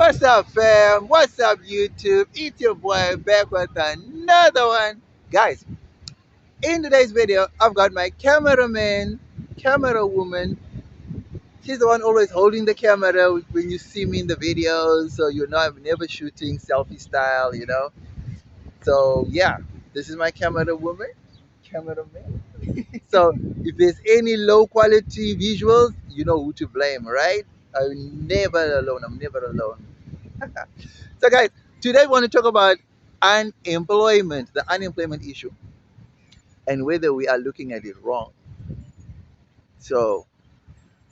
What's up, fam? What's up, YouTube? It's your boy back with another one. Guys, in today's video, I've got my cameraman, camera woman. She's the one always holding the camera when you see me in the videos. So you know I'm never shooting selfie style, So yeah, this is my camera woman, cameraman. So if there's any low quality visuals, you know who to blame, right? I'm never alone. I'm never alone. So guys, today I want to talk about unemployment, the unemployment issue, and whether we are looking at it wrong. So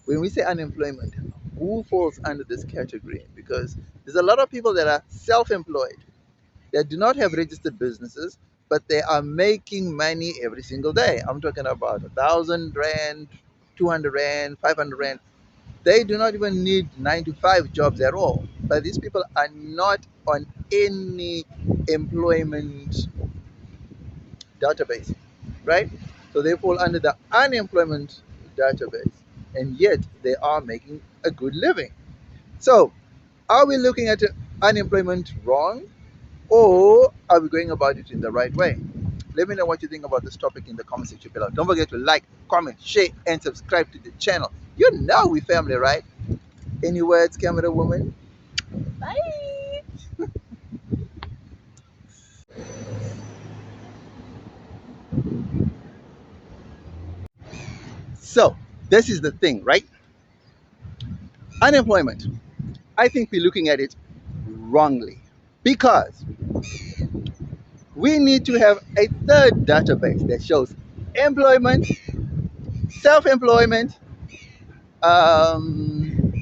when we say unemployment, who falls under this category? Because there's a lot of people that are self-employed, that do not have registered businesses, but they are making money every single day. I'm talking about 1,000 rand, 200 rand, 500 rand. They do not even need 9 to 5 jobs at all. But these people are not on any employment database, right? So they fall under the unemployment database, and yet they are making a good living. So are we looking at unemployment wrong, or are we going about it in the right way? Let me know what you think about this topic in the comment section below. Don't forget to like, comment, share, and subscribe to the channel. You know we family, right? Any words, camera woman? Bye. So this is the thing, right? Unemployment. I think we're looking at it wrongly, because we need to have a third database that shows employment, self-employment, um,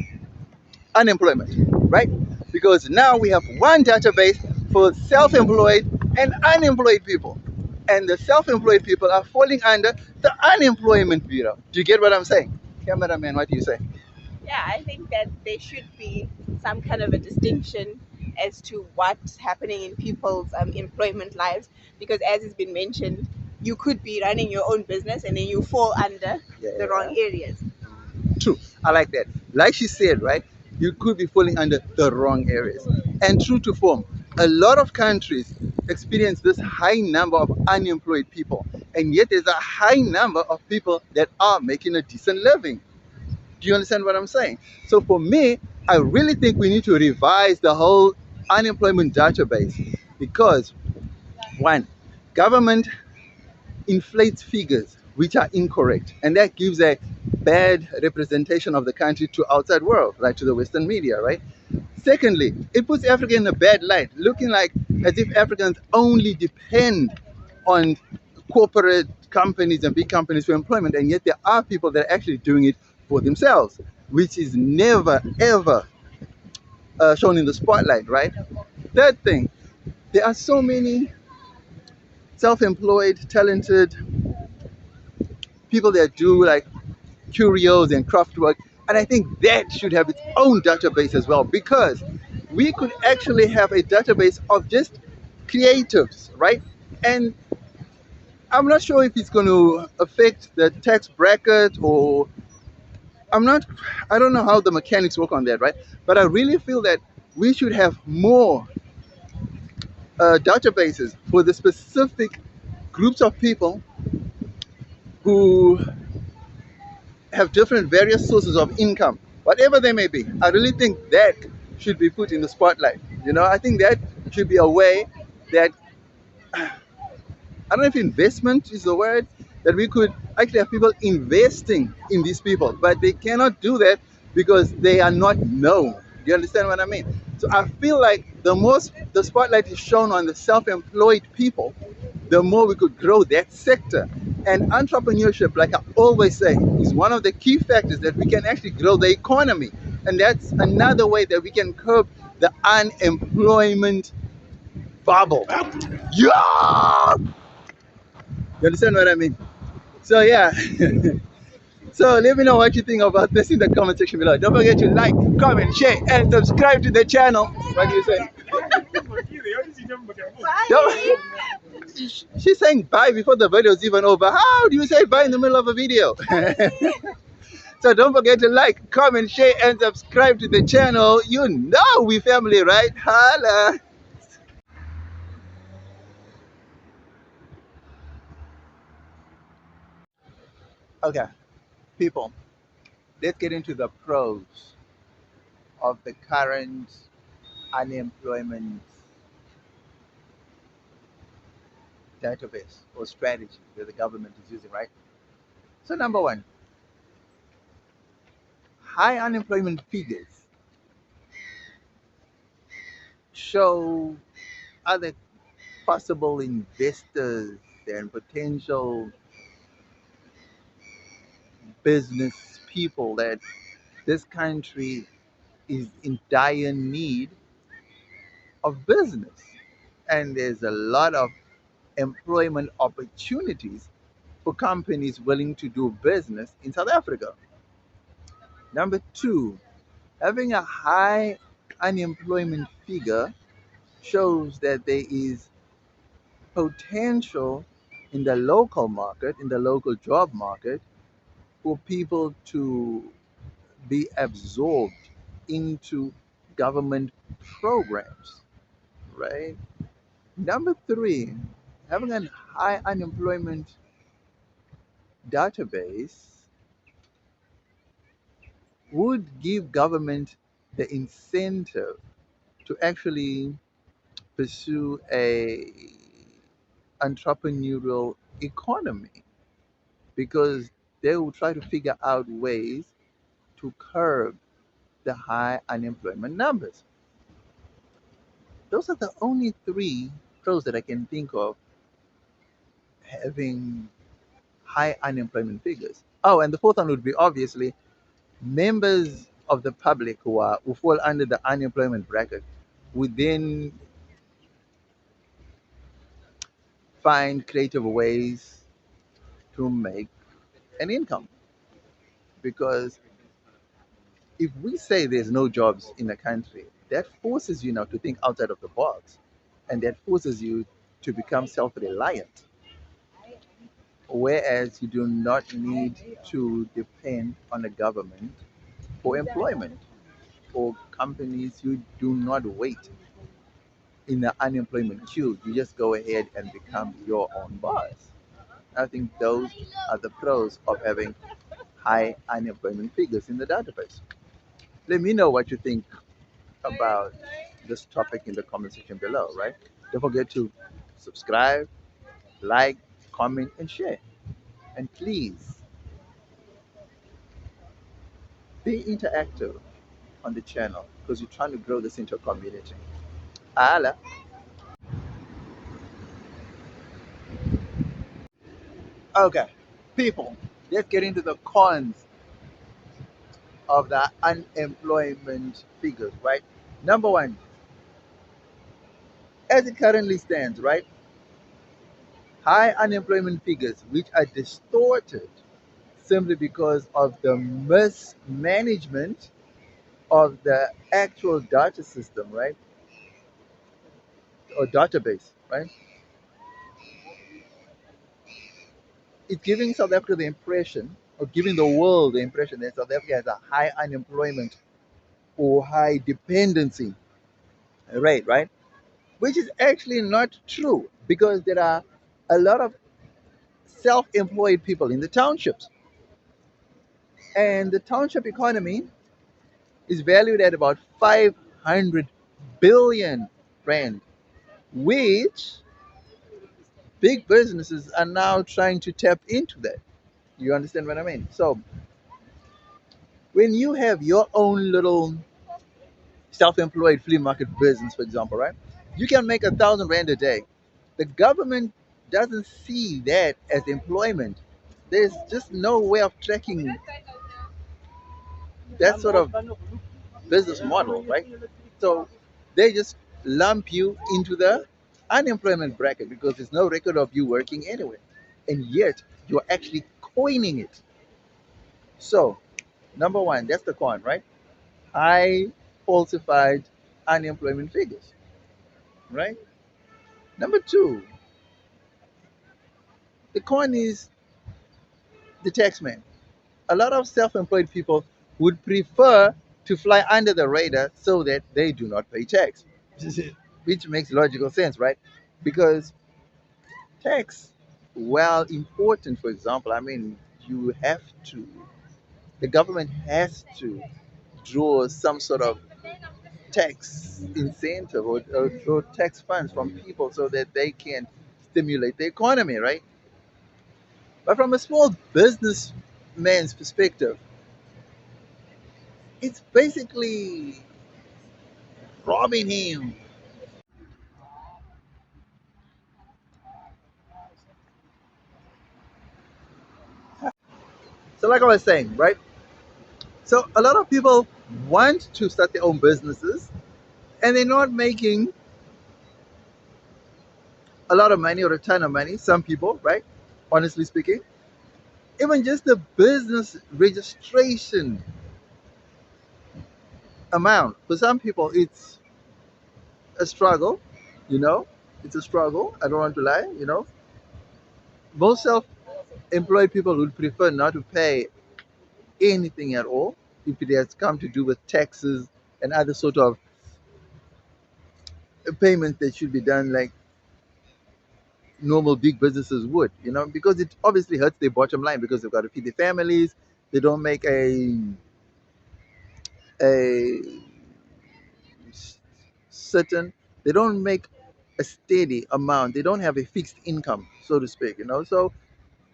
unemployment, right? Because now we have one database for self-employed and unemployed people, and the self-employed people are falling under the unemployment bureau. Do you get what I'm saying? Cameraman, what do you say? Yeah, I think that there should be some kind of a distinction as to what's happening in people's employment lives, because as has been mentioned, you could be running your own business and then you fall under the wrong areas. True. I like that. Like she said, right? You could be falling under the wrong areas. And true to form, a lot of countries experience this high number of unemployed people, and yet there's a high number of people that are making a decent living. Do you understand what I'm saying? So for me, I really think we need to revise the whole unemployment database, because one, government inflates figures which are incorrect, and that gives a bad representation of the country to outside world, like to the Western media, right? Secondly, it puts Africa in a bad light, looking like as if Africans only depend on corporate companies and big companies for employment, and yet there are people that are actually doing it for themselves, which is never ever shown in the spotlight, right? Third thing, there are so many self-employed, talented people that do like curios and craft work, and I think that should have its own database as well, because we could actually have a database of just creatives, right? And I'm not sure if it's going to affect the tax bracket, or I'm not, I don't know how the mechanics work on that, right? But I really feel that we should have more databases for the specific groups of people who have different various sources of income, whatever they may be. I really think that should be put in the spotlight. I think that should be a way that, I don't know if investment is the word, that we could actually have people investing in these people, but they cannot do that because they are not known. Do you understand what I mean? So I feel like the most the spotlight is shown on the self-employed people, the more we could grow that sector. And entrepreneurship, like I always say, is one of the key factors that we can actually grow the economy. And that's another way that we can curb the unemployment bubble. Yeah! You understand what I mean? So yeah. So let me know what you think about this in the comment section below. Don't forget to like, comment, share, and subscribe to the channel. What do you say? Don't- She's saying bye before the video is even over. How do you say bye in the middle of a video? So don't forget to like, comment, share, and subscribe to the channel. You know we family, right? Holla. Okay, people, let's get into the pros of the current unemployment database or strategy that the government is using, right? So number one, high unemployment figures show other possible investors and potential business people that this country is in dire need of business. And there's a lot of employment opportunities for companies willing to do business in South Africa. Number two, having a high unemployment figure shows that there is potential in the local market, in the local job market, for people to be absorbed into government programs, right? Number three, having a high unemployment database would give government the incentive to actually pursue a entrepreneurial economy because they will try to figure out ways to curb the high unemployment numbers. Those are the only three pros that I can think of having high unemployment figures. Oh, and the fourth one would be obviously members of the public who fall under the unemployment bracket would then find creative ways to make an income. Because if we say there's no jobs in the country, that forces you now to think outside of the box, and that forces you to become self-reliant. Whereas you do not need to depend on the government for employment. For companies, you do not wait in the unemployment queue. You just go ahead and become your own boss. I think those are the pros of having high unemployment figures in the database. Let me know what you think about this topic in the comment section below, right? Don't forget to subscribe, like, comment, and share. And please be interactive on the channel because we're trying to grow this into a community. Ala. Okay, people, let's get into the cons of the unemployment figures, right? Number one, as it currently stands, right? High unemployment figures, which are distorted simply because of the mismanagement of the actual data system, right? Or database, right? It's giving South Africa the impression, or giving the world the impression that South Africa has a high unemployment or high dependency rate, right? Which is actually not true because there are a lot of self-employed people in the townships, and the township economy is valued at about 500 billion rand, which big businesses are now trying to tap into that. You understand what I mean? So when you have your own little self-employed flea market business, for example, right? You can make 1,000 rand a day. The government doesn't see that as employment. There's just no way of tracking that sort of business model, right? So they just lump you into the unemployment bracket because there's no record of you working anywhere. And yet you're actually coining it. So, number one, that's the con, right? High falsified unemployment figures, right? Number two, the con is the tax man. a lot of self-employed people would prefer to fly under the radar so that they do not pay tax, which makes logical sense, right? Because tax, while important, for example, I mean, you have to, the government has to draw some sort of tax incentive or tax funds from people so that they can stimulate the economy, right? But from a small businessman's perspective, it's basically robbing him. So, like I was saying, right? So, a lot of people want to start their own businesses and they're not making a lot of money or a ton of money. Some people, right? Honestly speaking, even just the business registration amount for some people, it's a struggle. You know, it's a struggle. I don't want to lie. Most self-employed people would prefer not to pay anything at all if it has come to do with taxes and other sort of payments that should be done like normal big businesses would, because it obviously hurts their bottom line because they've got to feed their families. They don't make a certain, they don't make a steady amount. They don't have a fixed income, so to speak. So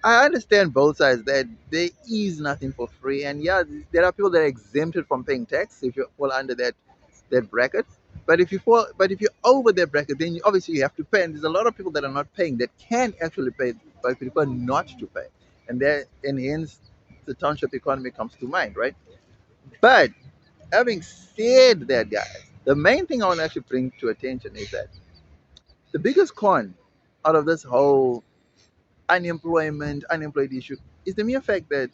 I understand both sides that there is nothing for free, and yeah, there are people that are exempted from paying tax if you fall under that bracket. But if you're over that bracket, then obviously you have to pay. And there's a lot of people that are not paying that can actually pay, but prefer not to pay, and hence the township economy comes to mind, right? But having said that, guys, the main thing I want to actually bring to attention is that the biggest con out of this whole unemployed issue is the mere fact that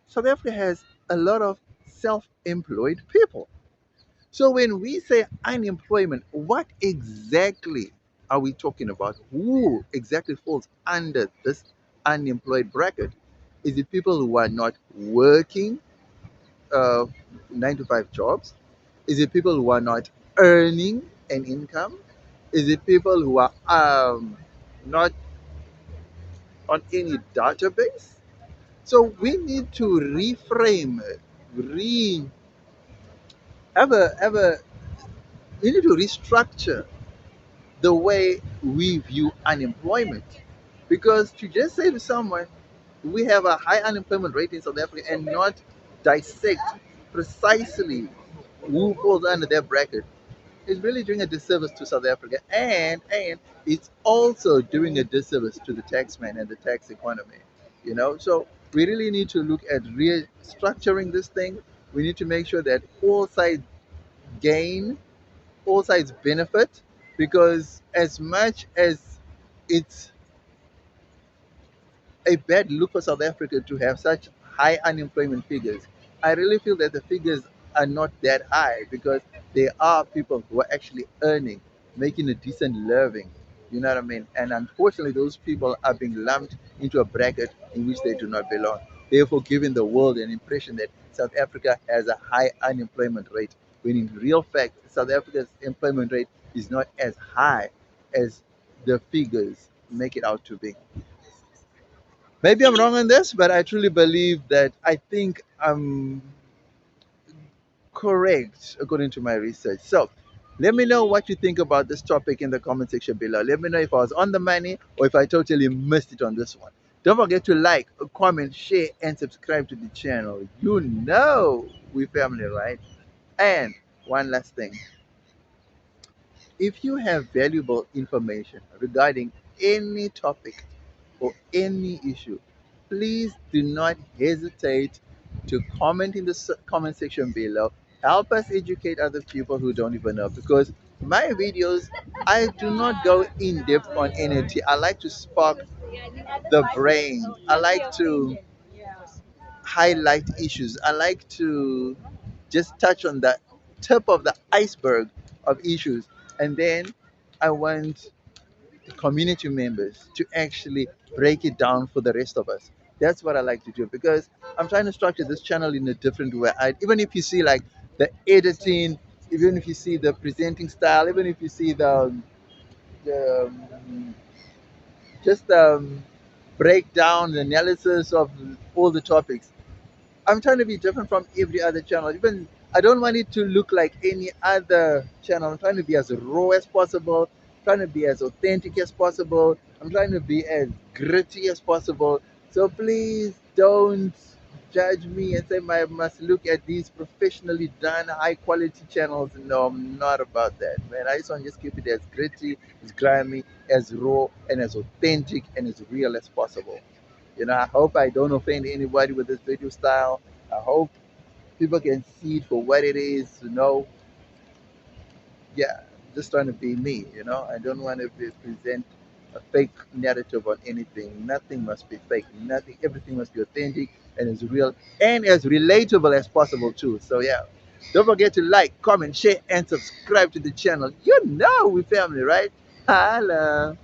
South Africa has a lot of self-employed people. So when we say unemployment, what exactly are we talking about? Who exactly falls under this unemployed bracket? Is it people who are not working 9 to 5 jobs? Is it people who are not earning an income? Is it people who are not on any database? So we need to reframe it, re have a we need to restructure the way we view unemployment. Because to just say to someone, we have a high unemployment rate in South Africa and not dissect precisely who falls under that bracket is really doing a disservice to South Africa, and it's also doing a disservice to the taxman and the tax economy. So we really need to look at restructuring this thing. We need to make sure that all sides gain, all sides benefit, because as much as it's a bad look for South Africa to have such high unemployment figures, I really feel that the figures are not that high because there are people who are actually earning, making a decent living. You know what I mean? And unfortunately, those people are being lumped into a bracket in which they do not belong, therefore giving the world an impression that South Africa has a high unemployment rate, when in real fact, South Africa's employment rate is not as high as the figures make it out to be. Maybe I'm wrong on this, but I truly believe that I think I'm correct according to my research. So let me know what you think about this topic in the comment section below. Let me know if I was on the money or if I totally missed it on this one. Don't forget to like, comment, share, and subscribe to the channel. You know we family, right? And one last thing. If you have valuable information regarding any topic or any issue, please do not hesitate to comment in the comment section below. Help us educate other people who don't even know, because my videos, I do not go in depth on anything. I like to spark the brain. I like to highlight issues. I like to just touch on the tip of the iceberg of issues, and then I want the community members to actually break it down for the rest of us. That's what I like to do because I'm trying to structure this channel in a different way. Even if you see like the editing, even if you see the presenting style, even if you see the just breakdown, the analysis of all the topics. I'm trying to be different from every other channel. Even I don't want it to look like any other channel. I'm trying to be as raw as possible, trying to be as authentic as possible. I'm trying to be as gritty as possible. So please don't judge me and say I must look at these professionally done, high quality channels. No, I'm not about that, man. I just want to just keep it as gritty, as grimy, as raw, and as authentic and as real as possible. I hope I don't offend anybody with this video style. I hope people can see it for what it is. Yeah, just trying to be me. I don't want to present a fake narrative on anything. Nothing must be fake. Nothing. Everything must be authentic and as real and as relatable as possible too. So yeah, don't forget to like, comment, share, and subscribe to the channel. We family, right? Holla.